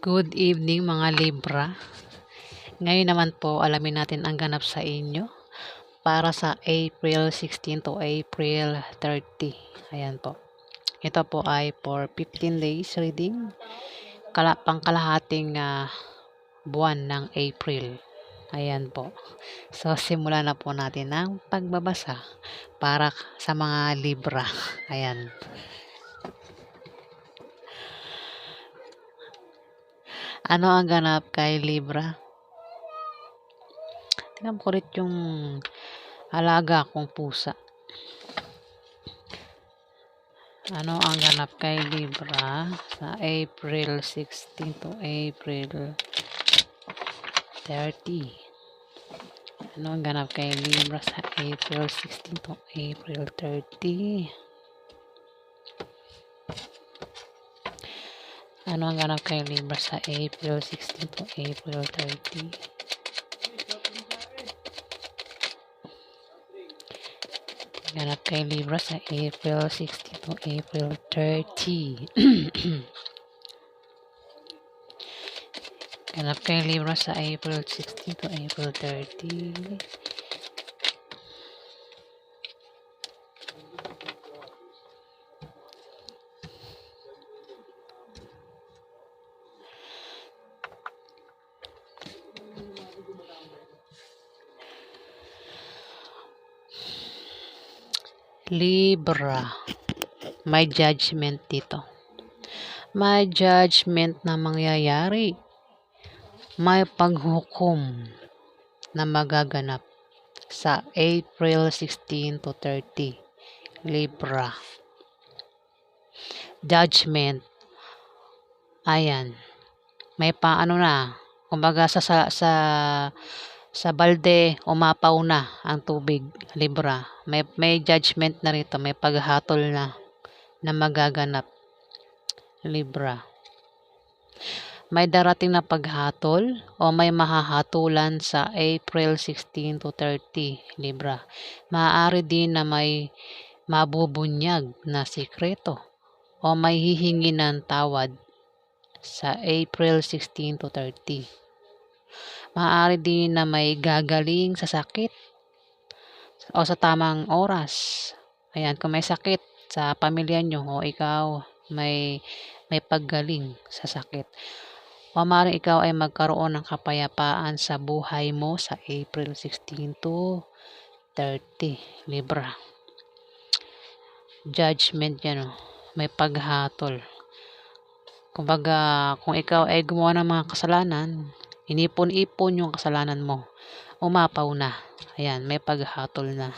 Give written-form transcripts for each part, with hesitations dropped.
Good evening mga Libra. Ngayon naman po alamin natin ang ganap sa inyo para sa April 16 to April 30. Ayan po. Ito po ay for 15 days reading. Pangkalahating buwan ng April. Ayan po. So simulan na po natin ang pagbabasa para sa mga Libra. Ayan. Ano ang ganap kay Libra? Tingnan ko rin yung alaga kong pusa. Ano ang ganap kay Libra sa April 16 to April 30? Ano ang ganap kay Libra sa April 16 to April 30? Ano ang ganap kay Libra sa April 16 to April 30? Ganap kay Libra sa April 16 to April 30. Ganap kay Libra sa April 16 to April 30. Libra, may judgment dito. May judgment na mangyayari. May paghukom na magaganap sa April 16 to 30. Libra. Judgment. Ayan. May paano na. Kumbaga sa balde umapaw na ang tubig. Libra. May judgment na rito. May paghatol na magaganap. Libra. May darating na paghatol o may mahahatulan sa April 16 to 30, Libra. Maaari din na may mabubunyag na sikreto o may hihingi ng tawad sa April 16 to 30. Maaari din na may gagaling sa sakit o sa tamang oras. Ayan, kung may sakit sa pamilya nyo o ikaw may paggaling sa sakit. O maaaring ikaw ay magkaroon ng kapayapaan sa buhay mo sa April 16 to 30, Libra. Judgment yan, may paghatol. Kumbaga, kung ikaw ay gumawa ng mga kasalanan, inipon-ipon yung kasalanan mo, umapaw na. Ayan, may paghatol na.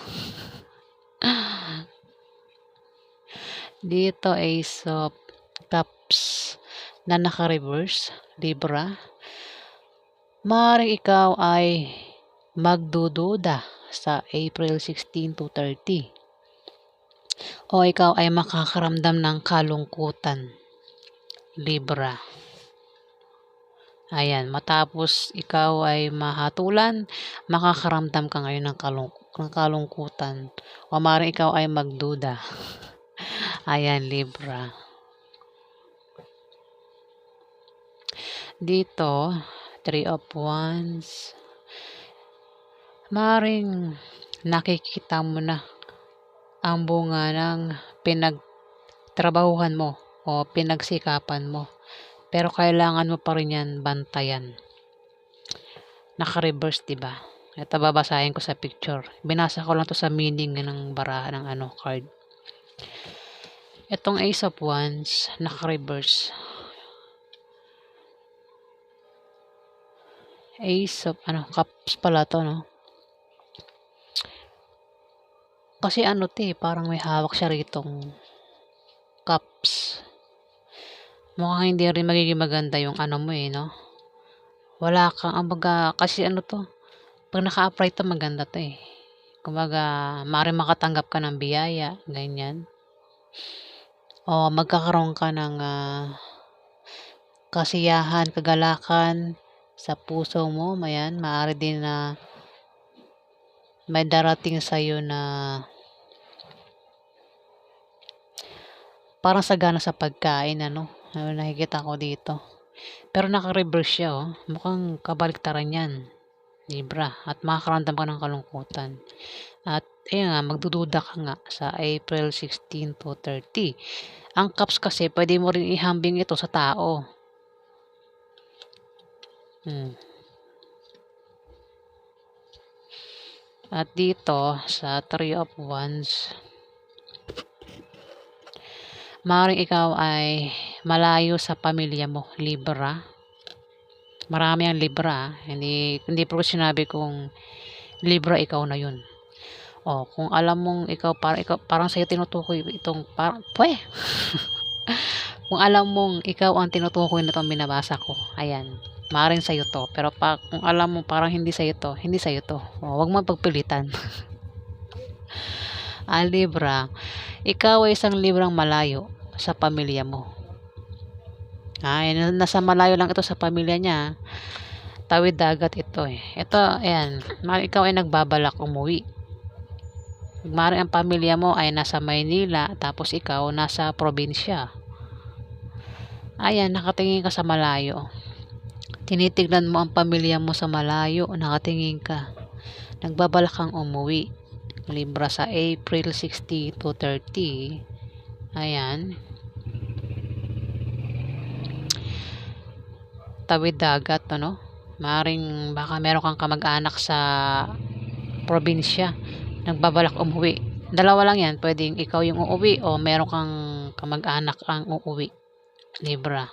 Dito ay Cups na naka-reverse, Libra. Maaaring ikaw ay magdududa sa April 16 to 30. O ikaw ay makakaramdam ng kalungkutan, Libra. Ayan, matapos ikaw ay mahatulan, makakaramdam ka ngayon ng kalungkutan. O maaaring ikaw ay magduda. Ayan, Libra. Dito, 3 of Wands. Maaaring nakikita mo na ang bunga ng pinagtrabahuhan mo o pinagsikapan mo. Pero kailangan mo pa rin yan bantayan. Naka-reverse, diba? Ito babasahin ko sa picture. Binasa ko lang to sa meaning ng baraha ng card. Itong Ace of Wands, naka-reverse. Ace of, Cups pala to, no? Kasi parang may hawak siya ritong cups. Mukhang hindi rin magiging maganda yung mo no? Wala kang, kasi pag naka-apply to maganda to Kumbaga, maaaring makatanggap ka ng biyaya, ganyan. O magkakaroon ka ng kasiyahan, kagalakan sa puso mo, mayan. Maaari din na may darating sa'yo na parang sagana sa pagkain, nakikita ko dito. Pero naka-reverse siya, oh. Mukhang kabaliktaran yan, Libra. At makakaramdam ka ng kalungkutan. At ayun nga, magdududa ka nga sa April 16 to 30. Ang cups kasi, pwede mo rin ihambing ito sa tao. At dito, sa 3 of Wands, maaaring ikaw ay malayo sa pamilya mo, Libra. Marami ang Libra. Hindi po sinabi kung Libra ikaw na yun. O, kung alam mong parang sa'yo tinutukoy itong, kung alam mong ikaw ang tinutukoy na itong binabasa ko, ayan, maaaring sa'yo to. Pero kung alam mo parang hindi sa'yo to, hindi sa'yo to. O, wag mo pagpilitan. Libra, ikaw ay isang Librang malayo sa pamilya mo. Nasa malayo lang ito sa pamilya niya. Tawid dagat ito eh. Ito, ayan, ikaw ay nagbabalak umuwi. Maaaring ang pamilya mo ay nasa Maynila, tapos ikaw nasa probinsya. Ayan, nakatingin ka sa malayo. Tinitignan mo ang pamilya mo sa malayo, nakatingin ka. Nagbabalak kang umuwi. Libra sa April 60 to 30. Ayan. Tawid dagat, ano? Maaaring baka meron kang kamag-anak sa probinsya. Nagbabalak umuwi. Dalawa lang yan. Pwedeng ikaw yung uuwi o meron kang kamag-anak ang uuwi. Libra.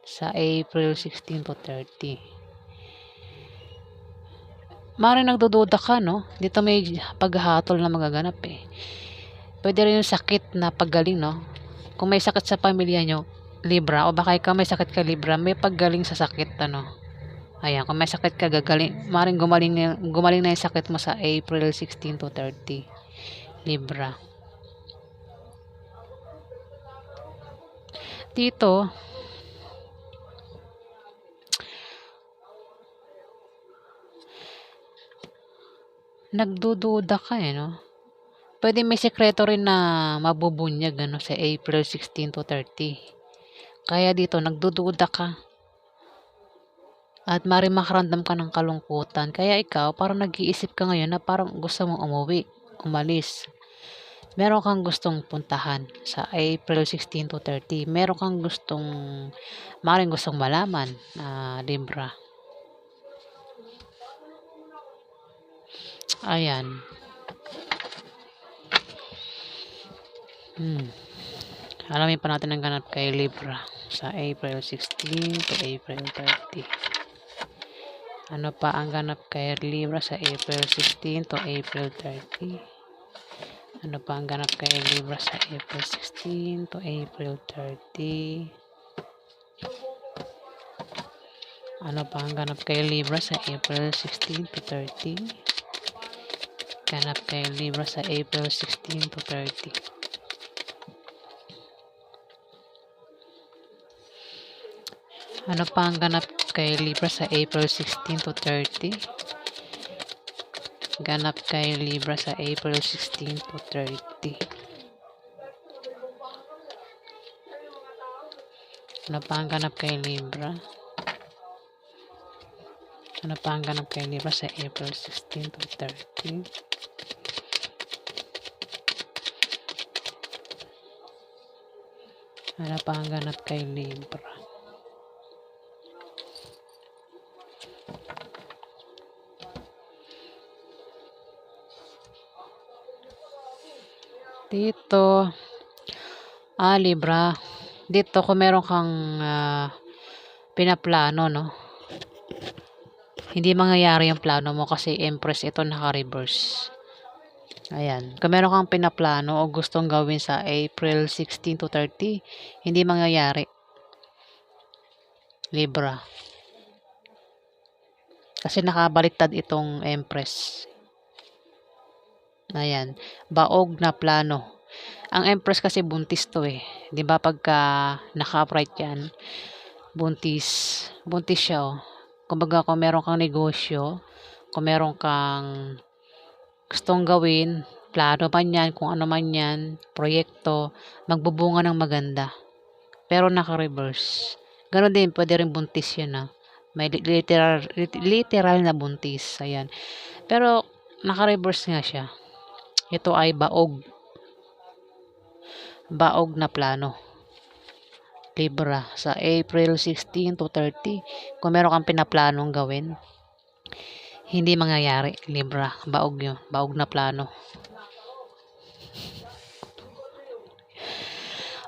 Sa April 16 to 30. Maaaring nagdududa ka, no? Dito may paghahatol na magaganap eh. Pwede rin yung sakit na paggaling, no? Kung may sakit sa pamilya nyo, Libra, o baka ikaw may sakit ka, Libra, may paggaling sa sakit, ano? Ayan, kung may sakit ka, maaaring gumaling na yung sakit mo sa April 16 to 30. Libra. Dito, nagdududa ka eh, no? Pwede may sekreto rin na mabubunyag, ano, sa April 16 to 30. Kaya dito, nagdududa ka. At maaaring makaramdam ka ng kalungkutan. Kaya ikaw, parang nag-iisip ka ngayon na parang gusto mong umuwi, umalis. Meron kang gustong puntahan sa April 16 to 30. Meron kang maaaring gustong malaman, Libra. Ayan. Alamin pa natin ang ganap kay Libra sa April 16 to April 30. Ano pa ang ganap kay Libra sa April 16 to April 30? Ano pa ang ganap kay Libra sa April 16 to April 30? Ano pa ang ganap kay Libra sa April 16 to 30? Ganap kay Libra sa April 16 to 30. Ano pa ang ganap kay Libra sa April 16 to 30? Ganap kay Libra sa April 16 to 30. Ano pa ang ganap kay Libra? Ano pa ang ganap kay Libra sa April 16 to 30? Ano pa ang ganap kay Libra? Dito, Libra, dito kung meron kang pinaplano, no? Hindi mangyayari yung plano mo kasi Empress ito naka-reverse. Ayan, kung meron kang pinaplano o gustong gawin sa April 16 to 30, hindi mangyayari. Libra. Kasi nakabaliktad itong Empress. Ayan, baog na plano. Ang Empress kasi buntis to eh. 'Di ba pagka naka-upright 'yan, buntis siya oh. Kumbaga kung meron kang negosyo, kung meron kang gustong gawin, plano man 'yan, kung ano man 'yan, proyekto, magbubunga ng maganda. Pero naka-reverse. Gano'n din, pwede rin buntis yun, may literal na buntis, ayan. Pero naka-reverse nga siya. Ito ay baog na plano. Libra, sa April 16 to 30. Kung meron kang pinaplanong gawin, hindi mangyayari, Libra. Baog yun. Baog na plano.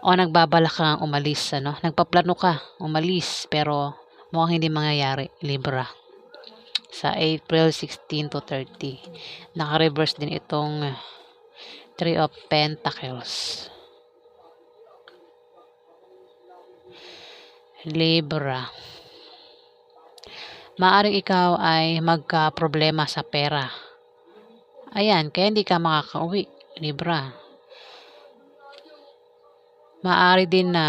O nagbabalak kang umalis, nagpaplano ka, umalis, pero mukhang hindi mangyayari, Libra. Sa April 16 to 30. Naka-reverse din itong Three of Pentacles. Libra. Maaring ikaw ay magka-problema sa pera. Ayan, kaya hindi ka makakauwi, Libra. Maari din na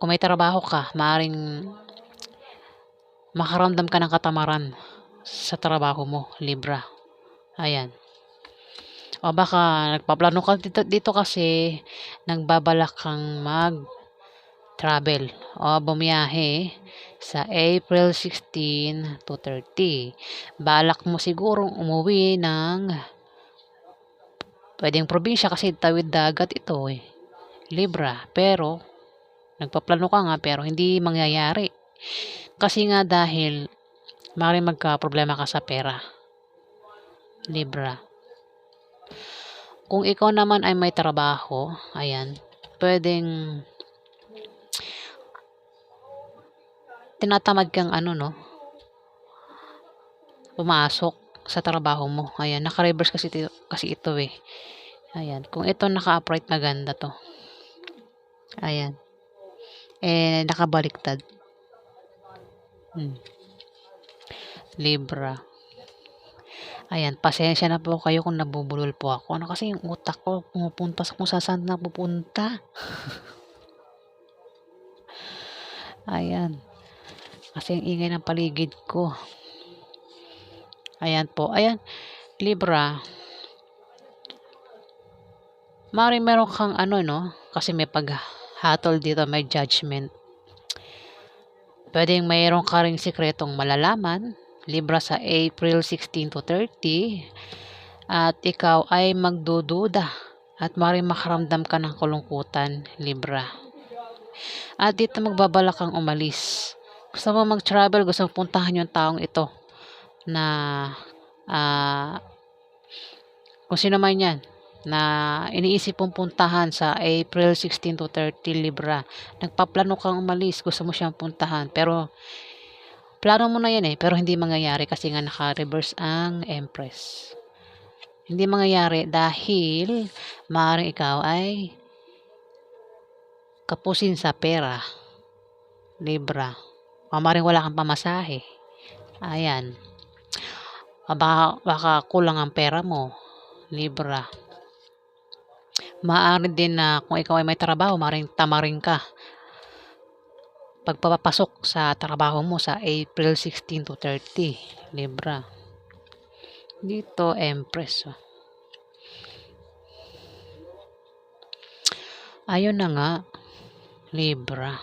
kung may trabaho ka, maaring makaramdam ka ng katamaran sa trabaho mo, Libra. Ayan. O baka nagpaplano ka dito kasi nagbabalak kang mag-travel o bumiyahe sa April 16 to 30. Balak mo sigurong umuwi ng pwedeng probinsya kasi tawid dagat ito Libra. Pero nagpaplano ka nga pero hindi mangyayari. Kasi nga dahil maaaring magka-problema ka sa pera, Libra. Kung ikaw naman ay may trabaho, ayan, pwedeng tinatamad kang pumasok sa trabaho mo. Ayan, naka-reverse kasi ito Ayan, kung ito naka-upright, maganda to. Ayan. Nakabaliktad. Libra. Ayan, pasensya na po kayo kung nabubulol po ako. Kasi yung utak ko pumupunta sa kung saan napupunta. Ayan. Kasi ang ingay ng paligid ko. Ayan po. Ayan, Libra. Meron kang kasi may paghatol dito, may judgment. Pwedeng mayroon ka ring sikretong malalaman, Libra, sa April 16 to 30. At ikaw ay magdududa at maaaring makaramdam ka ng kalungkutan, Libra. At dito magbabalak kang umalis. Gusto mo mag-travel, gusto mo puntahan yung taong ito na kung sino man yan na iniisip mong puntahan sa April 16 to 30, Libra. Nagpaplano kang umalis, gusto mo siyang puntahan, pero plano mo na yan pero hindi mangyayari kasi nga naka-reverse ang Empress. Hindi mangyayari dahil maaaring ikaw ay kapusin sa pera, Libra. Maaaring wala kang pamasahe. Ayan. Baka kulang ang pera mo, Libra. Maaari din na kung ikaw ay may trabaho, maaaring tamarin ka pagpapasok sa trabaho mo sa April 16 to 30, Libra. Dito, Empress. Ayun na nga, Libra.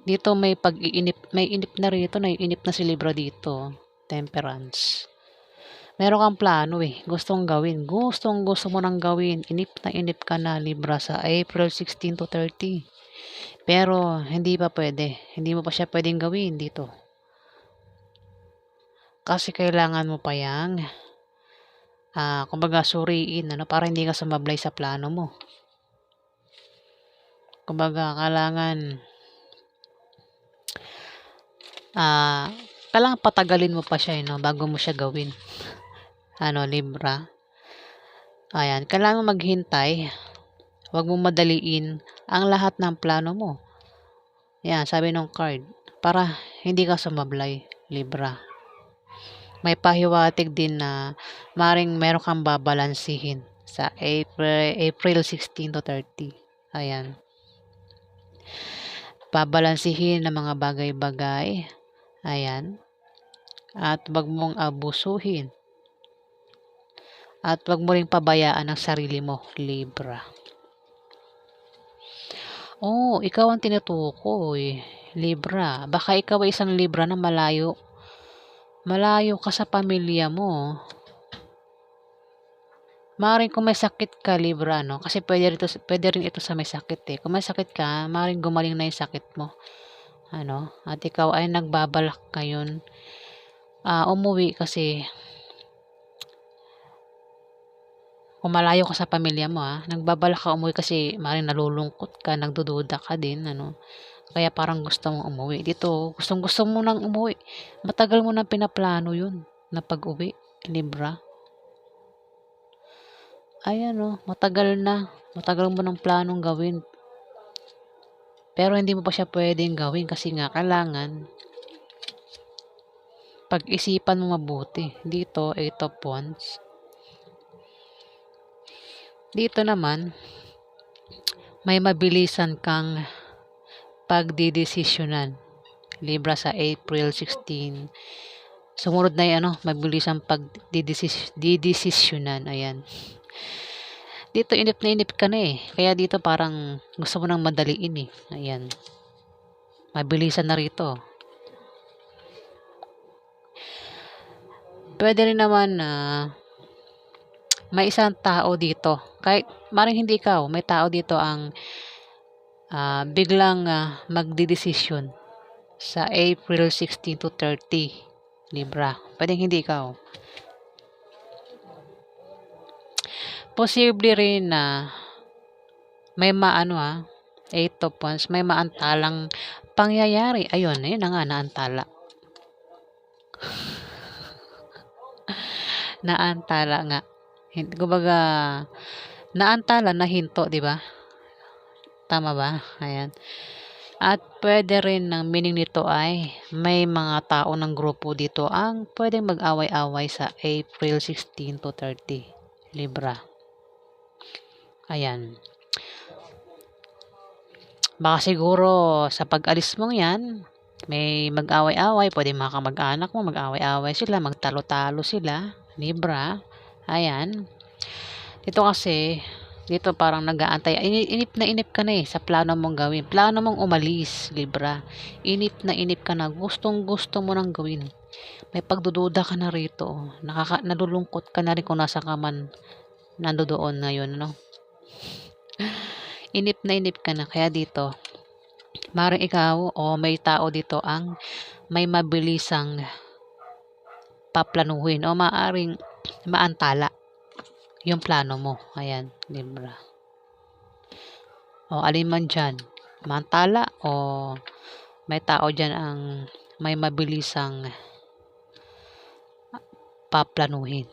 Dito may inip na rito, naiinip na si Libra dito, Temperance. Meron kang plano gustong gawin. Gusto mo nang gawin. Inip na inip ka na, Libra, sa April 16 to 30. Pero hindi pa pwede. Hindi mo pa siya pwedeng gawin dito. Kasi kailangan mo pa yang kumbaga suriin para hindi ka sumablay sa plano mo. Kumbaga kailangan patagalin mo pa siya bago mo siya gawin. Libra. Ayan, kailangan maghintay. Huwag mong madaliin ang lahat ng plano mo. Yan, sabi ng card, para hindi ka sumablay, Libra. May pahiwatig din na maring meron kang babalansihin sa April 16 to 30. Ayan. Babalansihin ng mga bagay-bagay. Ayan. At wag mong abusuhin. At wag mo ring pabayaan ang sarili mo, Libra. Ikaw ang tinutukoy, Libra. Baka ikaw ay isang Libra na malayo. Malayo ka sa pamilya mo. Maaaring kung may sakit ka, Libra, no? Kasi pwede rin ito sa may sakit eh. Kung may sakit ka, maaaring gumaling na yung sakit mo. At ikaw ay nagbabalak ngayon. Umuwi kasi kung malayo ka sa pamilya mo, nagbabalak ka umuwi kasi maaaring nalulungkot ka, nagdududa ka din, Kaya parang gusto mong umuwi. Dito, gustong-gusto mo nang umuwi. Matagal mo nang pinaplano yun na pag-uwi, Libra. Ayan matagal na. Matagal mo ng planong gawin. Pero hindi mo pa siya pwedeng gawin kasi nga kailangan pag-isipan mo mabuti. Dito, 8 of Wands. Dito naman, may mabilisan kang pagdidesisyonan. Libra sa April 16. Sumunod na yung mabilisang pagdidesisyonan. Ayan. Dito inip na inip ka na eh. Kaya dito parang gusto mo nang madaliin eh. Ayan. Mabilisan na rito. Pwede rin naman na may isang tao dito. Kahit maring hindi ikaw, may tao dito ang biglang magdidesisyon sa April 16 to 30. Libra. Pwedeng hindi ikaw. Posible rin na may 8 of Wands, may maantalang pangyayari. Ayun, yun na nga, naantala. Naantala nga. Kumbaga, naantala na hinto, di ba? Tama ba? Ayan. At pwede rin ng meaning nito ay may mga tao ng grupo dito ang pwedeng mag-away-away sa April 16 to 30. Libra. Ayan. Baka siguro sa pag-alis mong yan, may mag-away-away, pwede mga kamag-anak mo, mag-away-away sila, magtalo-talo sila, Libra. Ayan. Dito parang nag-aantay. Inip na inip ka na eh sa plano mong gawin. Plano mong umalis, Libra. Inip na inip ka na. Gustong-gusto mo nang gawin. May pagdududa ka na rito. Nalulungkot ka na rin kung nasa ka man nandoon ngayon, Inip na inip ka na. Kaya dito, maaaring ikaw o may tao dito ang may mabilisang paplanuhin o maaaring maantala yung plano mo. Ayan, Libra. O alin man dyan, maantala o may tao dyan ang may mabilisang paplanuhin.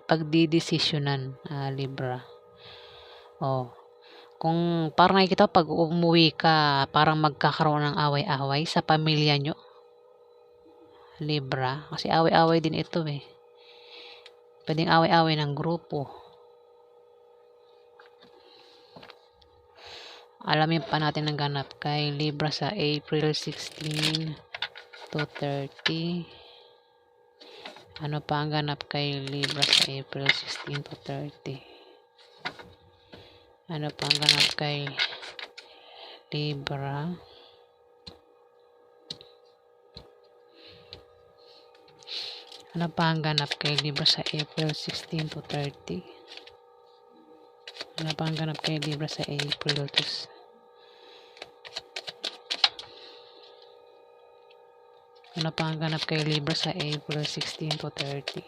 Pagdidesisyonan, Libra. Kung parang nakikita pag umuwi ka, parang magkakaroon ng away-away sa pamilya nyo, Libra. Kasi away-away din ito eh. Pwedeng away-away ng grupo. Alamin pa natin ang ganap kay Libra sa April 16 to 30. Ano pa ang ganap kay Libra sa April 16 to 30? Ano pa ang ganap kay Libra? Ano pa ang ganap kay Libra sa April 16 to 30? Ano pa ang ganap kay Libra sa April to Ano pa ang ganap kay Libra sa April 16 to 30?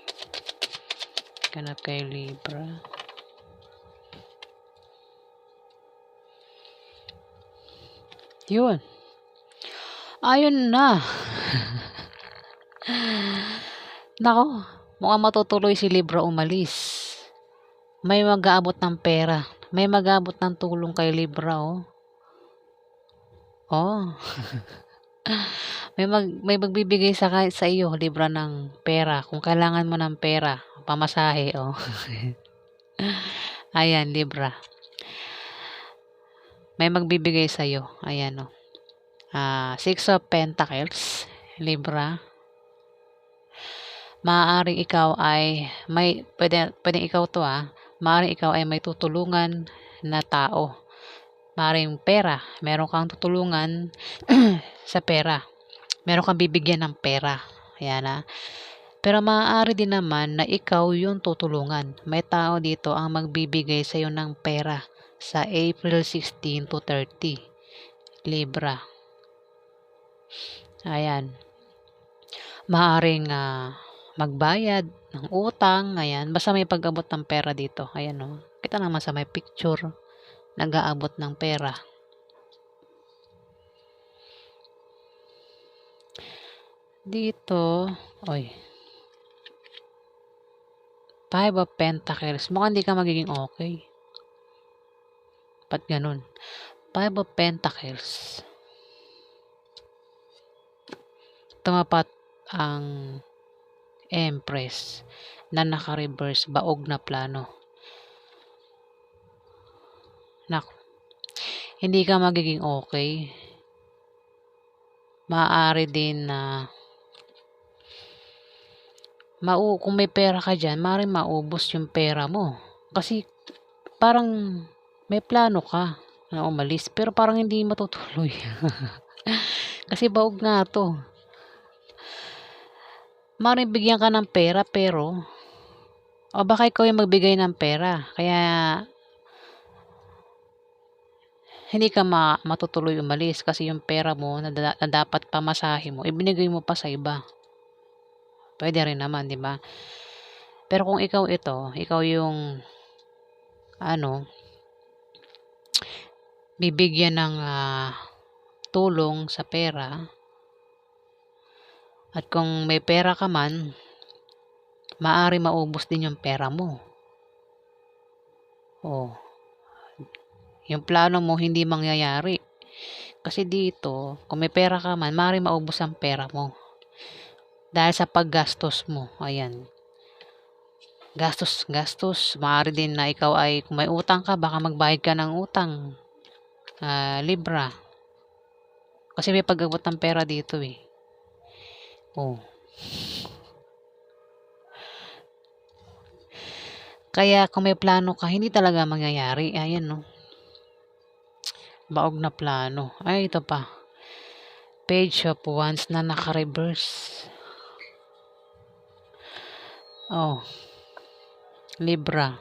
Ganap kay Libra. Yun. Ayun na. Nako, mukhang matutuloy si Libra umalis. May mag-aabot ng pera. May mag-aabot ng tulong kay Libra, may magbibigay sa iyo, Libra, ng pera. Kung kailangan mo ng pera, pamasahe, Ayan, Libra. May magbibigay sa iyo. Ayan, 6 of Pentacles, Libra. Maaaring ikaw ay pwedeng ikaw to, maaaring ikaw ay may tutulungan na tao. Maring pera, meron kang tutulungan sa pera. Meron kang bibigyan ng pera. Ayan na. Pero maaari din naman na ikaw yung tutulungan. May tao dito ang magbibigay sa iyo ng pera sa April 16 to 30. Libra. Ayan. Maaring magbayad ng utang. Ayan. Basta may pag-abot ng pera dito. Ayan o. Kita naman sa may picture. Nag-aabot ng pera. Dito. Oy. 5 of Pentacles. Mukhang hindi ka magiging okay. Ba't ganun? 5 of Pentacles. Tumapat ang Empress na naka-reverse, baog na plano. Naku, hindi ka magiging okay. Maaari din na kung may pera ka dyan, maaaring maubos yung pera mo. Kasi parang may plano ka na umalis, pero parang hindi matutuloy. Kasi baog nga to. Maaaring bigyan ka ng pera, pero o baka ikaw yung magbigay ng pera. Kaya hindi ka matutuloy umalis kasi yung pera mo na dapat pamasahe mo, ibinigay mo pa sa iba. Pwede rin naman, di ba? Pero kung ikaw ikaw yung bibigyan ng tulong sa pera, at kung may pera ka man, maaari maubos din yung pera mo. Yung plano mo hindi mangyayari. Kasi dito, kung may pera ka man, maaari maubos ang pera mo. Dahil sa paggastos mo. Ayan. Gastos. Maaari din na ikaw ay, kung may utang ka, baka magbayad ka ng utang. Libra. Kasi may pag-abot ng pera dito eh. Kaya kung may plano ka, hindi talaga mangyayari. Ayan no. Baog na plano. Ay, ito pa. Page of Wands na naka-reverse. Libra.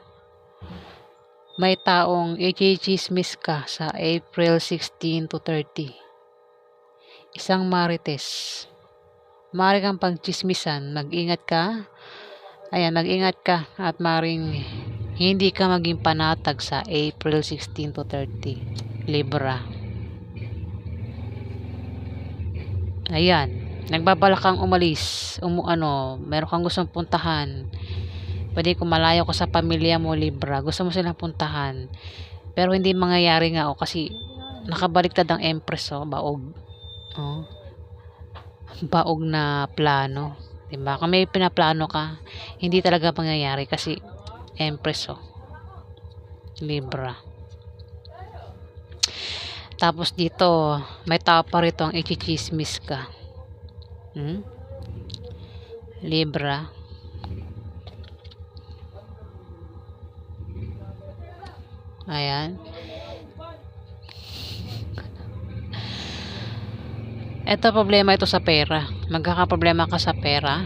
May taong i-chismis ka sa April 16 to 30. Isang marites. Maaari kang pagchismisan. Mag-ingat ka. Ayan, mag-ingat ka. At maring hindi ka maging panatag sa April 16 to 30. Libra. Ayan. Nagbabalak kang umalis. Meron kang gustong puntahan. Pwede kung malayo ka sa pamilya mo, Libra. Gusto mo silang puntahan. Pero hindi mangyayari nga kasi nakabaliktad ang Empress baog. Baog na plano. Diba? Kung may pinaplano ka, hindi talaga mangyayari kasi Empress Libra. Tapos dito, may tao pa rito ang i-chismis ka. Libra. Ayan. Ito problema ito sa pera. Magkakaproblema ka sa pera.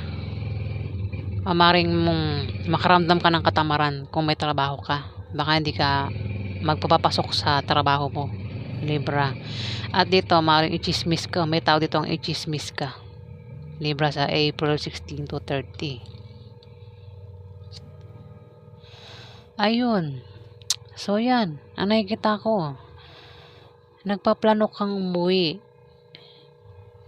Maring mong makaramdam ka ng katamaran kung may trabaho ka. Baka hindi ka magpapasok sa trabaho mo. Libra. At dito, maring i-chismis ka. May tao dito ang i-chismis ka. Libra sa April 16 to 30. Ayun. So, yan. Ang nakikita ko. Nagpaplano kang umuwi.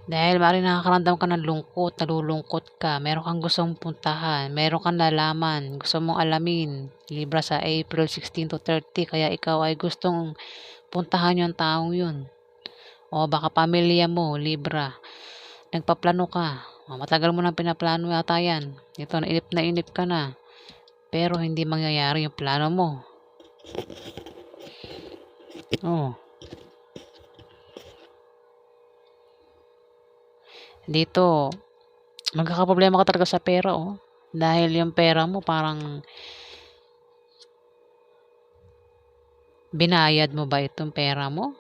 Dahil maaaring nakakaramdam ka ng lungkot, nalulungkot ka, meron kang gustong puntahan, meron kang nalaman, gusto mong alamin. Libra sa April 16 to 30, kaya ikaw ay gustong puntahan yung taong yun. O baka pamilya mo, Libra. Nagpaplano ka. Matagal mo nang pinaplano yata yan. Ito, nainip ka na. Pero hindi mangyayari yung plano mo. Dito, magkakaproblema ka talaga sa pera dahil yung pera mo parang Binayad mo ba itong pera mo?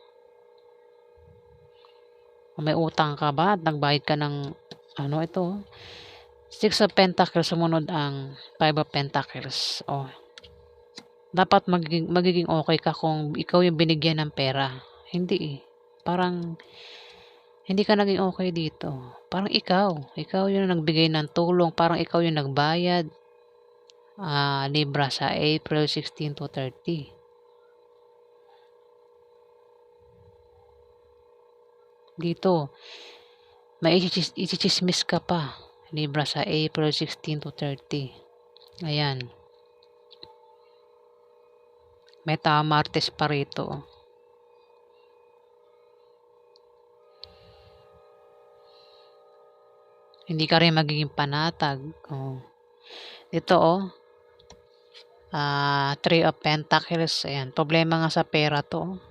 O may utang ka ba at nagbayad ka ng ano ito? Six of Pentacles, sumunod ang Five of Pentacles. O, dapat magiging okay ka kung ikaw yung binigyan ng pera. Hindi eh. Parang hindi ka naging okay dito. Parang ikaw yung nagbigay ng tulong, parang ikaw yung nagbayad. Libra sa April 16 to 30. Dito, may ichichismis ka pa. Libra sa April 16 to 30. Ayan. May Martes pa rito. Hindi ka rin magiging panatag. Oh. Dito Three of Pentacles. Ayan. Problema nga sa pera to.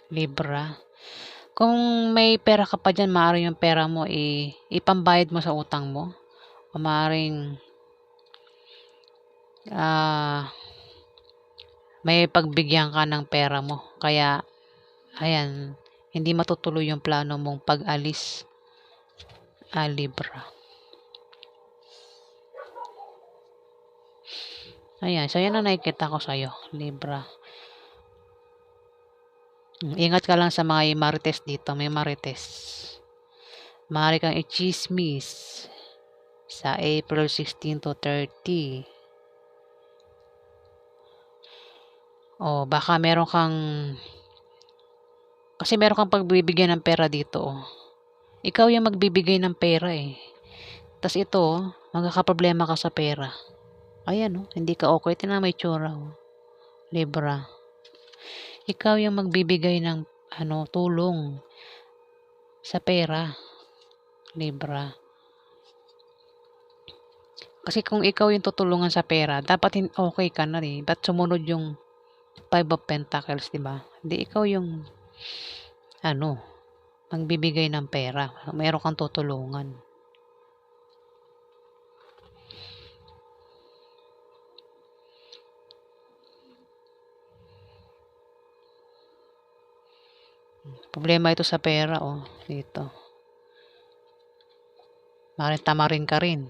Libra. Kung may pera ka pa dyan, maaaring yung pera mo ipambayad mo sa utang mo. O maaaring may pagbigyan ka ng pera mo. Kaya, ayan, hindi matutuloy yung plano mong pag-alis. Libra. Ayan, so yan ang nakikita ko sa'yo, Libra. Ingat ka lang sa mga marites dito, may marites. Maaari kang i-chismis sa April 16 to 30. O baka kasi meron kang pagbibigyan ng pera dito. Ikaw yung magbibigay ng pera eh. Tas ito, magkakaproblema ka sa pera. Ayan hindi ka okay. Tingnan may tsura Libra. Ikaw yung magbibigay ng tulong sa pera. Libra. Kasi kung ikaw yung tutulungan sa pera, dapat okay ka na rin. Ba't sumunod yung Five of Pentacles, diba? Hindi ikaw yung magbibigay ng pera. Meron kang tutulungan. Problema ito sa pera, dito. Maaaring tamarin ka rin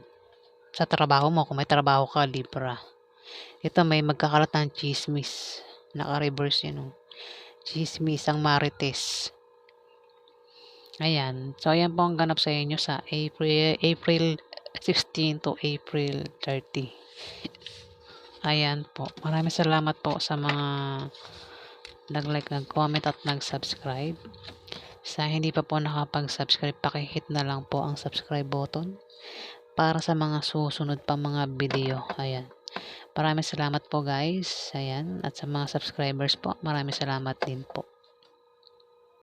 sa trabaho mo, kung may trabaho ka, Libra. Ito may magkakalat ng chismis. Naka-reverse yun. Chismis ang marites. Ayan. So, ayan po ang ganap sa inyo sa April 16 to April 30. Ayan po. Maraming salamat po sa mga nag-like, nag-comment at nag-subscribe. Sa hindi pa po nakapag-subscribe, pakihit na lang po ang subscribe button para sa mga susunod pa mga video. Ayan. Maraming salamat po guys. Ayan. At sa mga subscribers po, maraming salamat din po.